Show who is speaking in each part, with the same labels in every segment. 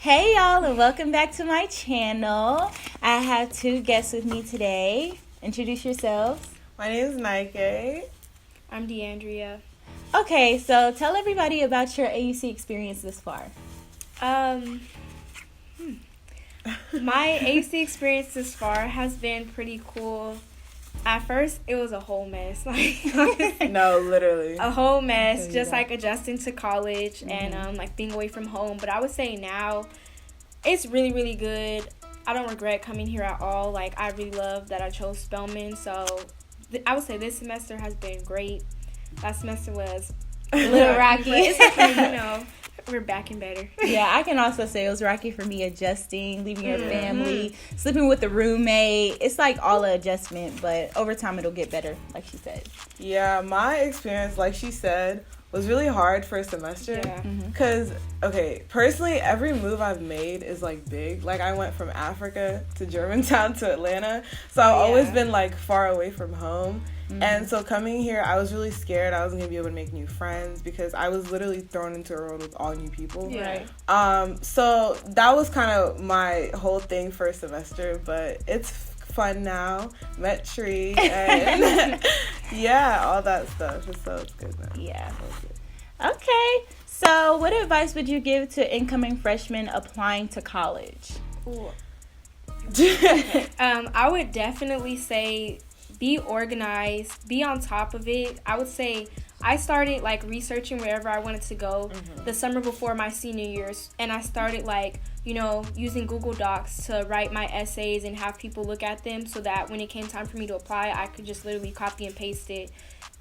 Speaker 1: Hey y'all, and welcome back to my channel. I have two guests with me today. Introduce yourselves.
Speaker 2: My name is Naike.
Speaker 3: I'm DeAndrea.
Speaker 1: Okay, so tell everybody about your AUC experience this far.
Speaker 3: My AUC experience this far has been pretty cool. At first, it was a whole mess.
Speaker 2: No, literally.
Speaker 3: A whole mess, just like adjusting to college and like being away from home. But I would say now, it's really, really good. I don't regret coming here at all. Like, I really love that I chose Spelman. So, I would say this semester has been great. Last semester was a little rocky. But it's okay, we're back and better.
Speaker 1: Yeah, I can also say it was rocky for me adjusting, leaving your family, sleeping with the roommate. It's like all an adjustment, but over time it'll get better, like she said.
Speaker 2: Yeah, my experience, like she said, was really hard for a semester.
Speaker 3: Yeah.
Speaker 2: Because, personally, every move I've made is, like, big. Like, I went from Africa to Germantown to Atlanta. So I've always been, like, far away from home. And so coming here, I was really scared I wasn't going to be able to make new friends because I was literally thrown into a world with all new people.
Speaker 3: Yeah.
Speaker 2: So that was kind of my whole thing for a semester, but it's fun now. Met Tree and all that stuff. So it's good now.
Speaker 1: Yeah. Okay. So what advice would you give to incoming freshmen applying to college?
Speaker 3: I would definitely say be organized, be on top of it. I would say I started like researching wherever I wanted to go the summer before my senior years, and I started using Google Docs to write my essays and have people look at them so that when it came time for me to apply, I could just literally copy and paste it.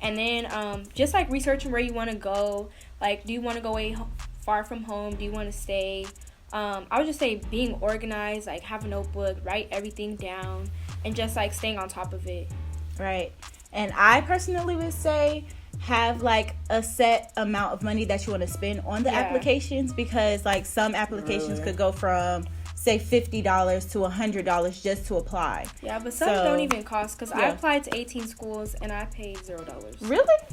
Speaker 3: And then just like researching where you want to go, like do you want to go away far from home, do you want to stay? I would just say being organized, like have a notebook, write everything down, and just like staying on top of it.
Speaker 1: Right. And I personally would say have like a set amount of money that you want to spend on the applications, because like some applications could go from say $50 to $100 just to apply.
Speaker 3: Yeah, but some don't even cost, because I applied to 18 schools and I paid $0.
Speaker 1: Really?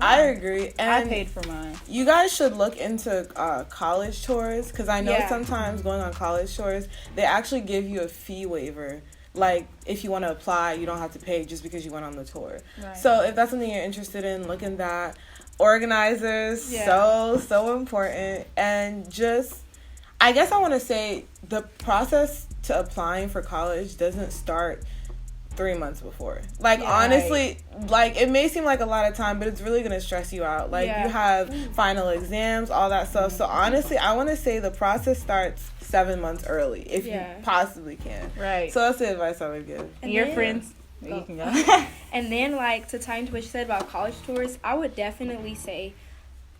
Speaker 2: I agree. And
Speaker 1: I paid for mine.
Speaker 2: You guys should look into college tours, because I know sometimes going on college tours, they actually give you a fee waiver. Like, if you want to apply, you don't have to pay just because you went on the tour. Right. So if that's something you're interested in, look in that. Organizers, so important. And just, I guess I want to say the process to applying for college doesn't start 3 months before. Like, honestly, like, it may seem like a lot of time, but it's really going to stress you out. Like, you have final exams, all that stuff. So, honestly, I want to say the process starts 7 months early, if you possibly can. Right. So, that's the advice I would give.
Speaker 1: And your friends, you can go.
Speaker 3: And then, like, to tie into what you said about college tours, I would definitely say,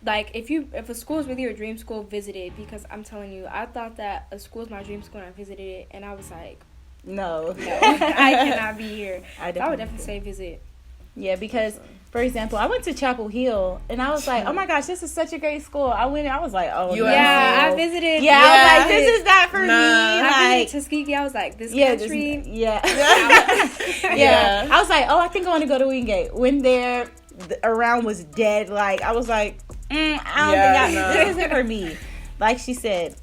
Speaker 3: like, if a school is really your dream school, visit it. Because I'm telling you, I thought that a school is my dream school, and I visited it, and I was like,
Speaker 1: No,
Speaker 3: I cannot be here. I would definitely say visit.
Speaker 1: Yeah, because, for example, I went to Chapel Hill, and I was like, oh my gosh, this is such a great school. I went, I was like, oh, no.
Speaker 3: Yeah, I visited.
Speaker 1: Yeah, I was like, this is not for me.
Speaker 3: I visited Tuskegee. I was like, this country.
Speaker 1: I was like, oh, I think I want to go to Wingate. When there, around was dead. Like, I was like, I don't think this isn't for me. Like she said,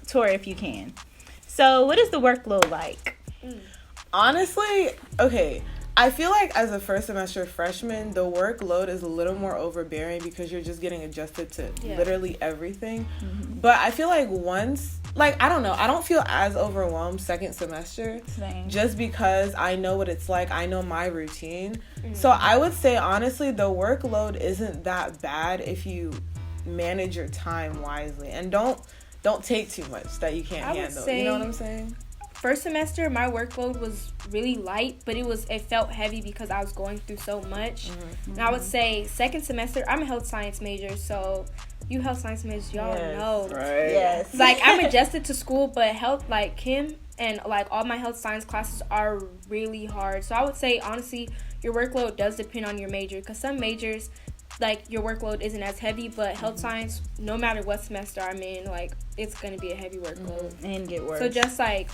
Speaker 1: tour if you can. So, what is the workload like?
Speaker 2: Honestly, I feel like as a first semester freshman, the workload is a little more overbearing because you're just getting adjusted to literally everything. But I feel like I don't know, I don't feel as overwhelmed second semester.
Speaker 1: Same.
Speaker 2: Just because I know what it's like. I know my routine. So I would say, honestly, the workload isn't that bad if you manage your time wisely. And don't take too much that you can't handle. You know what I'm saying?
Speaker 3: First semester, my workload was really light, but it felt heavy because I was going through so much. And I would say second semester, I'm a health science major, so you health science majors, y'all know.
Speaker 2: Right.
Speaker 1: Yes.
Speaker 3: Like, I'm adjusted to school, but health, like Kim and like all my health science classes are really hard. So I would say, honestly, your workload does depend on your major, because some majors, like, your workload isn't as heavy, but health science, no matter what semester I'm in, like, it's going to be a heavy workload.
Speaker 1: And get worse.
Speaker 3: So just, like,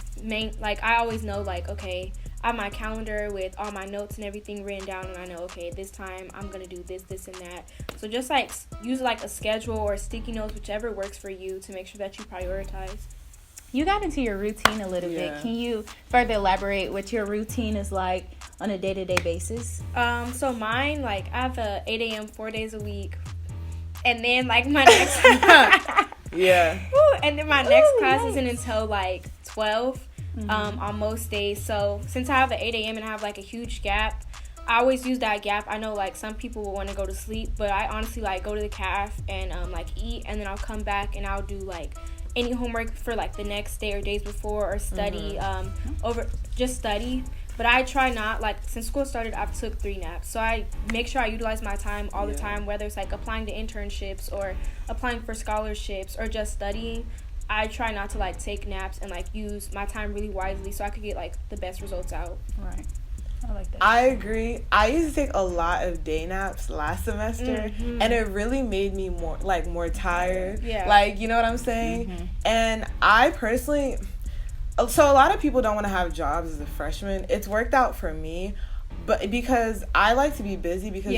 Speaker 3: I always know, like, okay, I have my calendar with all my notes and everything written down, and I know, okay, this time I'm gonna do this, this, and that. So just like use like a schedule or sticky notes, whichever works for you, to make sure that you prioritize.
Speaker 1: You got into your routine a little bit. Can you further elaborate what your routine is like on a day-to-day basis?
Speaker 3: So mine, like, I have a 8 a.m. 4 days a week, and then like my next and then my next class isn't until like 12 on most days. So since I have an 8 a.m. and I have like a huge gap, I always use that gap. I know like some people will want to go to sleep, but I honestly like go to the caf and like eat, and then I'll come back and I'll do like any homework for like the next day or days before, or study study. But I try not, like, since school started, I've took 3 naps. So I make sure I utilize my time all the time, whether it's like applying to internships or applying for scholarships or just studying. I try not to like take naps and like use my time really wisely so I could get like the best results out.
Speaker 1: Right. I like that.
Speaker 2: I agree. I used to take a lot of day naps last semester, and it really made me more tired.
Speaker 3: Yeah.
Speaker 2: Like, you know what I'm saying? And I personally, so a lot of people don't want to have jobs as a freshman. It's worked out for me, but because I like to be busy, because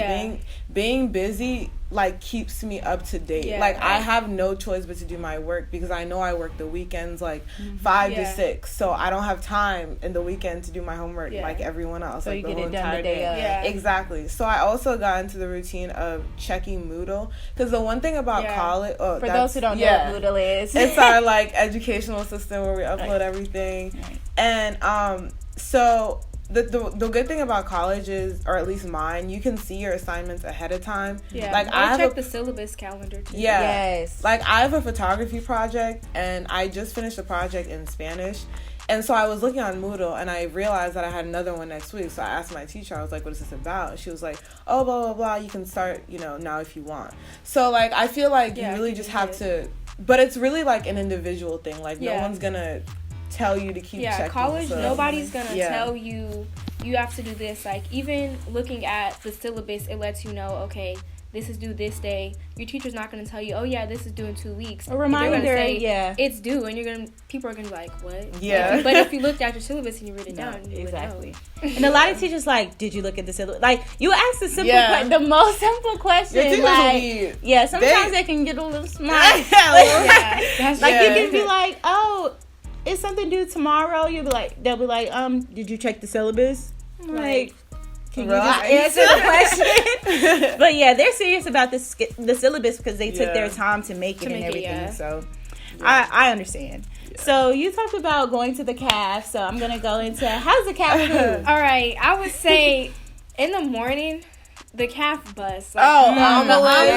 Speaker 2: being busy like keeps me up to date. Like I have no choice but to do my work, because I know I work the weekends like 5 to 6, so I don't have time in the weekend to do my homework like everyone else.
Speaker 1: So
Speaker 2: like
Speaker 1: you get it done the day of.
Speaker 2: Exactly. So I also got into the routine of checking Moodle, because the one thing about college,
Speaker 1: for those who don't know what Moodle is,
Speaker 2: it's our like educational system where we upload everything, and so the good thing about college is, or at least mine, you can see your assignments ahead of time.
Speaker 3: Yeah,
Speaker 2: like
Speaker 3: I check the syllabus calendar too.
Speaker 2: Yeah.
Speaker 1: Yes.
Speaker 2: Like I have a photography project, and I just finished a project in Spanish, and so I was looking on Moodle, and I realized that I had another one next week. So I asked my teacher, I was like, "What is this about?" And she was like, "Oh, blah blah blah. You can start, now if you want." So like I feel like you really just have to, but it's really like an individual thing. Like no one's gonna tell you to keep checking.
Speaker 3: College, nobody's gonna tell you have to do this. Like, even looking at the syllabus, it lets you know, okay, this is due this day. Your teacher's not gonna tell you, oh yeah, this is due in 2 weeks.
Speaker 1: A reminder,
Speaker 3: say, it's due, and people are gonna be like, what?
Speaker 2: Yeah.
Speaker 3: But if you looked at your syllabus and you read it down, you
Speaker 1: exactly. And a lot of teachers like, did you look at the syllabus? Like, you ask the simple, the most simple question. Like, sometimes they can get a little smart. You can be like, oh, is something due tomorrow? They'll be like, did you check the syllabus? Like, can you just answer the question? But yeah, they're serious about the syllabus, because they took their time to make it and everything. So I understand. Yeah. So you talked about going to the caf, so I'm gonna go into how's the caf food?
Speaker 3: All right, I would say in the morning, the calf bus. Like,
Speaker 2: omelets,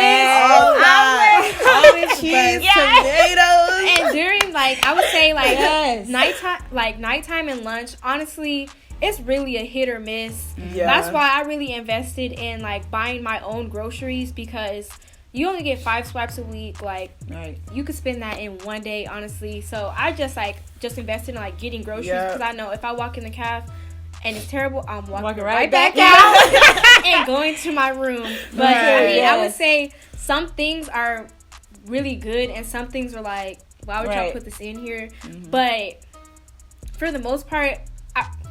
Speaker 2: cheese, tomatoes.
Speaker 3: And during, like, I would say, like, nighttime and lunch, honestly, it's really a hit or miss. Yeah. That's why I really invested in, like, buying my own groceries, because you only get 5 swipes a week. Like, you could spend that in one day, honestly. So I just invested in, like, getting groceries, because I know if I walk in the calf and it's terrible, I'm walking right back out and going to my room. But I would say some things are really good, and some things are like, why would y'all put this in here? But for the most part,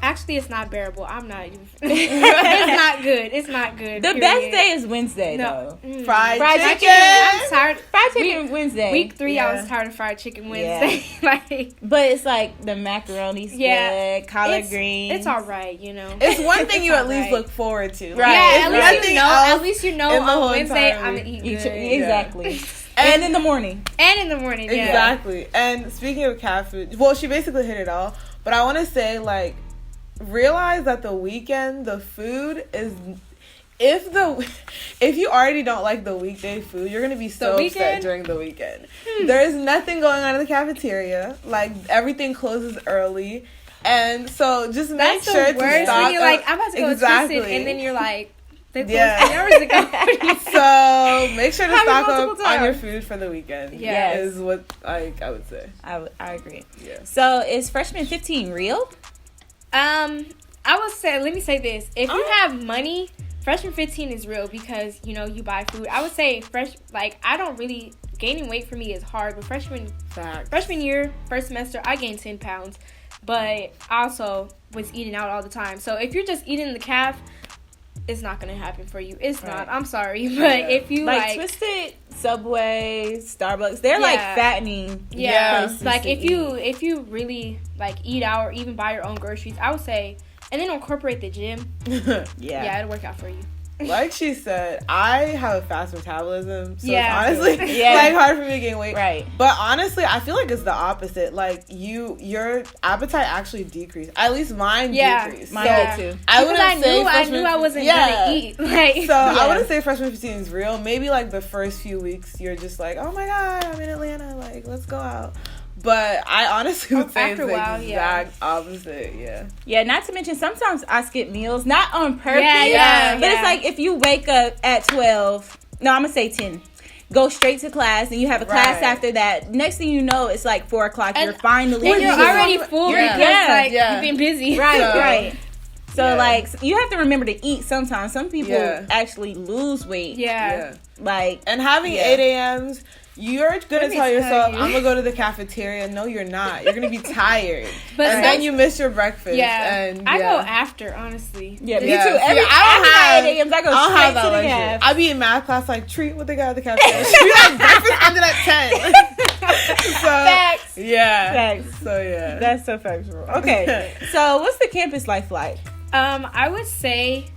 Speaker 3: actually, it's not bearable. I'm not even. It's not good.
Speaker 1: The best day is Wednesday, though.
Speaker 2: Fried chicken.
Speaker 3: I'm tired.
Speaker 1: Fried chicken Wednesday.
Speaker 3: Week 3, I was tired of fried chicken Wednesday.
Speaker 1: But it's like the macaroni's good, collard greens.
Speaker 3: It's all right,
Speaker 2: It's one thing you at least look forward to.
Speaker 3: Right. Yeah, at least you know on Wednesday I'm gonna eat good.
Speaker 1: Exactly. And in the morning.
Speaker 2: Exactly. And speaking of cat food, well, she basically hit it all. But I want to say, like, realize that the weekend, the food is, if you already don't like the weekday food, you're going to be so upset during the weekend. There is nothing going on in the cafeteria. Like, everything closes early. And so just make sure to stock
Speaker 3: when you're like, I'm about to go twist it, and then you're like, they closed hours ago.
Speaker 2: So make sure to stock up on your food for the weekend.
Speaker 1: Yes.
Speaker 2: Is what I would say.
Speaker 1: I agree. Yeah. So is Freshman 15 real?
Speaker 3: I would say, let me say this. If you have money, Freshman 15 is real, because, you buy food. I would say I don't really, gaining weight for me is hard, but freshman year, first semester, I gained 10 pounds. but I also was eating out all the time. So if you're just eating the calf, it's not gonna happen for you. It's not. I'm sorry, but if you like
Speaker 1: Twisted, Subway, Starbucks, they're like fattening.
Speaker 3: Yeah, like if you really like eat out or even buy your own groceries, I would say, and then incorporate the gym. Yeah, it'll work out for you.
Speaker 2: Like she said, I have a fast metabolism, so it's honestly
Speaker 1: like
Speaker 2: hard for me to gain weight.
Speaker 1: Right.
Speaker 2: But honestly, I feel like it's the opposite. Like your appetite actually decreased. At least mine decreased.
Speaker 1: Mine did too.
Speaker 3: I knew I wasn't gonna eat. Like,
Speaker 2: so I wouldn't say freshman 15 is real. Maybe like the first few weeks, you're just like, oh my god, I'm in Atlanta. Like, let's go out. But I honestly would say it's the exact opposite,
Speaker 1: Yeah, not to mention, sometimes I skip meals, not on purpose, but it's like if you wake up at 12, no, I'm going to say 10, go straight to class, and you have a class after that. Next thing you know, it's like 4 o'clock, you're finally...
Speaker 3: And you're already full because you've been busy.
Speaker 1: Right. So, like, you have to remember to eat sometimes. Some people actually lose weight. Like...
Speaker 2: And having 8 a.m.s... You're going to tell yourself, I'm going to go to the cafeteria. No, you're not. You're going to be tired. And then you miss your breakfast. And,
Speaker 3: I go after, honestly.
Speaker 1: Yeah, me too. I don't go straight to the caf.
Speaker 2: I be in math class like, treat what they got at the cafeteria. We have breakfast ended at 10.
Speaker 1: Facts.
Speaker 2: Facts. So,
Speaker 1: That's so factual. Okay. So, what's the campus life like?
Speaker 3: I would say...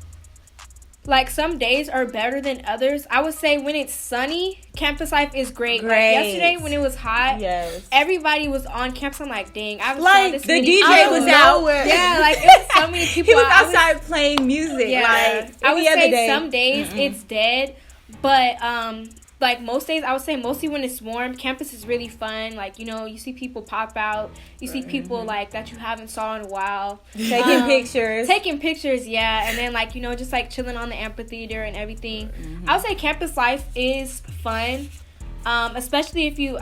Speaker 3: Like, some days are better than others. I would say when it's sunny, campus life is great. Like, yesterday when it was hot, everybody was on campus. I'm like, dang, I saw this
Speaker 1: the DJ was out.
Speaker 3: Yeah, like, it was so many people.
Speaker 1: He was outside playing music.
Speaker 3: Yeah.
Speaker 1: Like,
Speaker 3: I would say some days it's dead. But, like, most days, I would say mostly when it's warm, campus is really fun. Like, you know, you see people pop out. You see people, like, that you haven't saw in a while.
Speaker 1: Taking pictures.
Speaker 3: And then, like, you know, just, like, chilling on the amphitheater and everything. I would say campus life is fun. Especially if you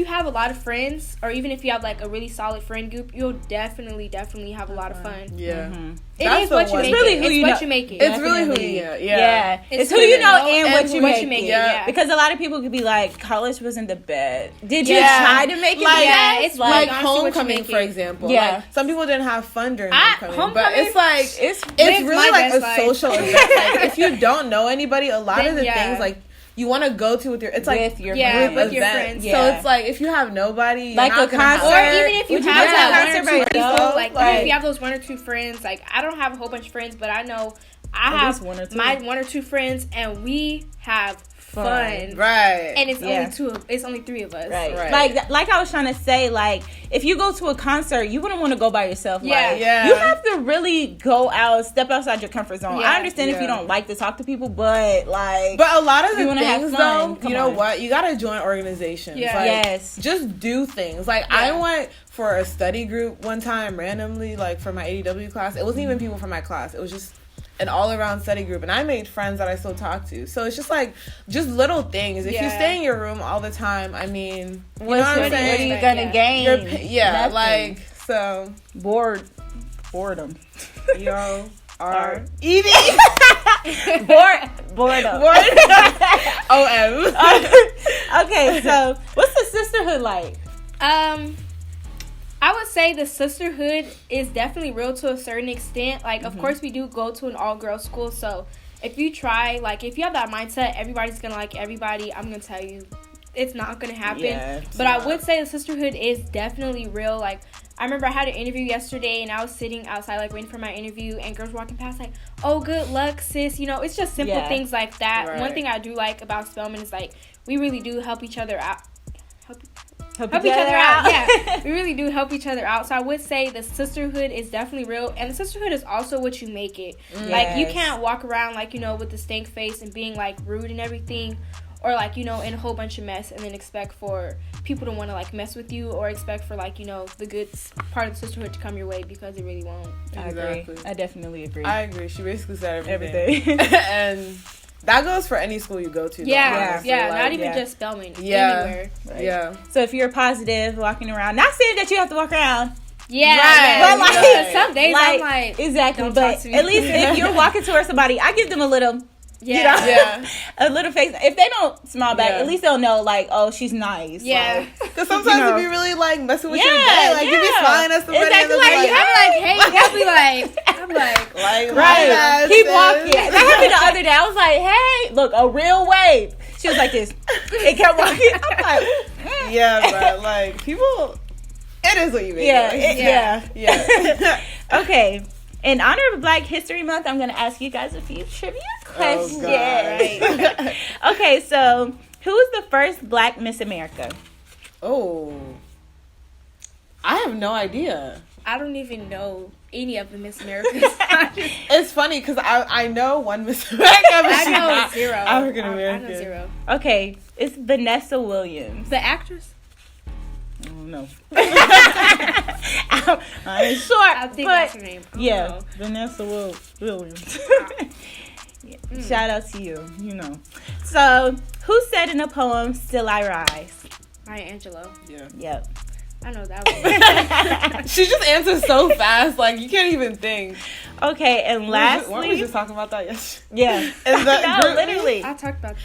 Speaker 3: have a lot of friends, or even if you have like a really solid friend group, you'll definitely have a lot of fun. It is what you make it. It's what you make it.
Speaker 2: It's really who you know.
Speaker 1: It's who you know and what you make it. Because a lot of people could be like, college wasn't the best. Did you try to make it?
Speaker 3: Like, it's
Speaker 2: like homecoming, for example. Like, some people didn't have fun during homecoming, but it's like it's really like a social event. Like, if you don't know anybody, a lot of the things like you want to go to with your friends. So it's like if you have nobody,
Speaker 1: like a concert,
Speaker 3: or even if you have that one or two people, like if you have those 1 or 2 friends. Like, I don't have a whole bunch of friends, but I know I have my 1 or 2 friends, and we have fun.
Speaker 2: Right.
Speaker 3: And it's only 3 of us.
Speaker 1: Right. Like I was trying to say, like, if you go to a concert, you wouldn't want to go by yourself. You have to really go out, step outside your comfort zone. I understand if you don't like to talk to people, but like,
Speaker 2: a lot of the things though, you know what? You gotta join organizations. Just do things. Like, I went for a study group one time randomly, like for my ADW class. It wasn't even people from my class. It was just an all-around study group, and I made friends that I still talk to. So it's just like, just little things. If you stay in your room all the time, I mean, you know what I'm saying?
Speaker 1: What are you gonna gain?
Speaker 2: Like, so
Speaker 1: boredom.
Speaker 2: Eating.
Speaker 1: Boredom. Okay, so what's the sisterhood like?
Speaker 3: I would say the sisterhood is definitely real to a certain extent. Like, of course, we do go to an all-girls school, so if you try, like, if you have that mindset, everybody's gonna like everybody, I'm gonna tell you, it's not gonna happen. But I would say the sisterhood is definitely real. Like, I remember I had an interview yesterday, and I was sitting outside, like, waiting for my interview, and girls walking past, like, oh, good luck, sis. You know, it's just simple things like that. One thing I do like about Spelman is, like, we really do help each other out. Help each other out. Yeah, we really do help each other out. So I would say the sisterhood is definitely real, and the sisterhood is also what you make it. Like, you can't walk around, like, you know, with the stank face and being, like, rude and everything, or, like, you know, in a whole bunch of mess, and then expect for people to want to, like, mess with you, or expect for, like, you know, the good part of the sisterhood to come your way, because it really won't.
Speaker 1: I agree. I definitely agree.
Speaker 2: I agree. She basically said everything. And that goes for any school you go to.
Speaker 3: Yeah, not even just Spelman. Anywhere.
Speaker 1: So if you're positive, walking around, not saying that you have to walk around.
Speaker 3: But like, some days I'm like,
Speaker 1: exactly. But at least if you're walking towards somebody, I give them a little
Speaker 3: Yeah.
Speaker 1: A little face. If they don't smile back,
Speaker 2: Yeah.
Speaker 1: at least they'll know, like, oh, she's nice.
Speaker 3: Yeah.
Speaker 2: Because sometimes it'd be really, like, messing with your day. Like, you be smiling at somebody
Speaker 1: Exactly.
Speaker 2: and
Speaker 1: Like,
Speaker 3: I'm like, hey, I'll be like,
Speaker 1: right. Keep walking. That happened the other day. I was like, hey, look, a real wave. She was like this. It kept walking. I'm like,
Speaker 2: yeah, but, like, people, it is what you make
Speaker 1: yeah.
Speaker 2: Yeah.
Speaker 1: Okay. In honor of Black History Month, I'm going to ask you guys a few trivia questions.
Speaker 2: God.
Speaker 1: Okay, so who was the first Black Miss America?
Speaker 2: Oh. I have no idea.
Speaker 3: I don't even know any of the Miss Americas.
Speaker 2: It's funny because I know one Miss America, but
Speaker 3: I
Speaker 2: she's
Speaker 3: know
Speaker 2: not
Speaker 3: zero.
Speaker 2: African
Speaker 3: I
Speaker 2: American.
Speaker 3: know zero.
Speaker 1: Okay, it's Vanessa Williams.
Speaker 3: The actress?
Speaker 1: I don't know. I'm sure.
Speaker 3: I think
Speaker 1: but
Speaker 3: that's her name.
Speaker 1: Yeah, Vanessa Williams. Shout out to you, you know. So, who said in the poem, Still I Rise?
Speaker 3: Maya Angelou.
Speaker 2: Yeah.
Speaker 1: Yep.
Speaker 3: I know that one.
Speaker 2: She just answers so fast, like you can't even think.
Speaker 1: Okay, and lastly,
Speaker 2: weren't we just talking about that yesterday?
Speaker 1: yeah,
Speaker 2: Is that
Speaker 1: no,
Speaker 2: group?
Speaker 1: literally.
Speaker 3: I talked about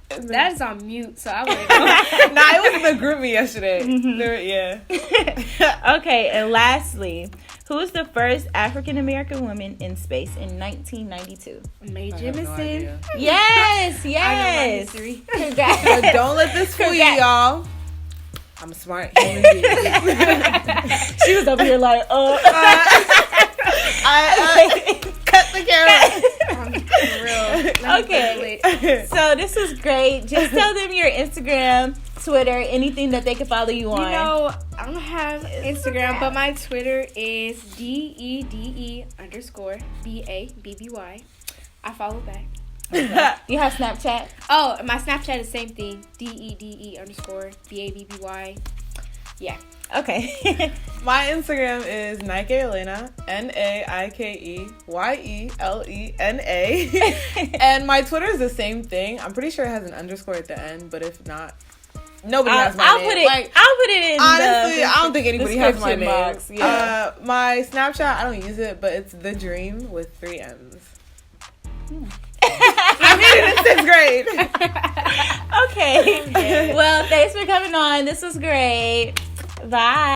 Speaker 3: that is on mute, so I wouldn't know.
Speaker 2: Nah, it was in the group me yesterday.
Speaker 1: Mm-hmm.
Speaker 2: Yeah.
Speaker 1: Okay, and lastly, who was the first African American woman in space in 1992?
Speaker 3: Mae
Speaker 2: I have no
Speaker 3: Jemison.
Speaker 2: idea.
Speaker 1: Yes,
Speaker 3: I know my
Speaker 1: yes.
Speaker 3: history.
Speaker 1: Congrats.
Speaker 2: But don't let this fool you, y'all. I'm a smart human being.
Speaker 1: She was over here like,
Speaker 2: I cut the camera.
Speaker 3: For real.
Speaker 1: Okay. So this was great. Just tell them your Instagram, Twitter, anything that they can follow you on.
Speaker 3: You know, I don't have Instagram, but my Twitter is DEDE_BABBY. I follow back.
Speaker 1: You have Snapchat?
Speaker 3: Oh, my Snapchat is the same thing. DEDE_BABBY. Yeah.
Speaker 1: Okay.
Speaker 2: My Instagram is Naike Elena, NAIKEYELENA. And my Twitter is the same thing. I'm pretty sure it has an underscore at the end, but if not, nobody has my name.
Speaker 1: I'll put it in.
Speaker 2: Honestly, I don't think anybody has my name.
Speaker 1: box. Yeah.
Speaker 2: My Snapchat, I don't use it, but it's The Dream with 3 M's. I made it in 6th grade.
Speaker 1: Okay. Well, thanks for coming on. This was great. Bye.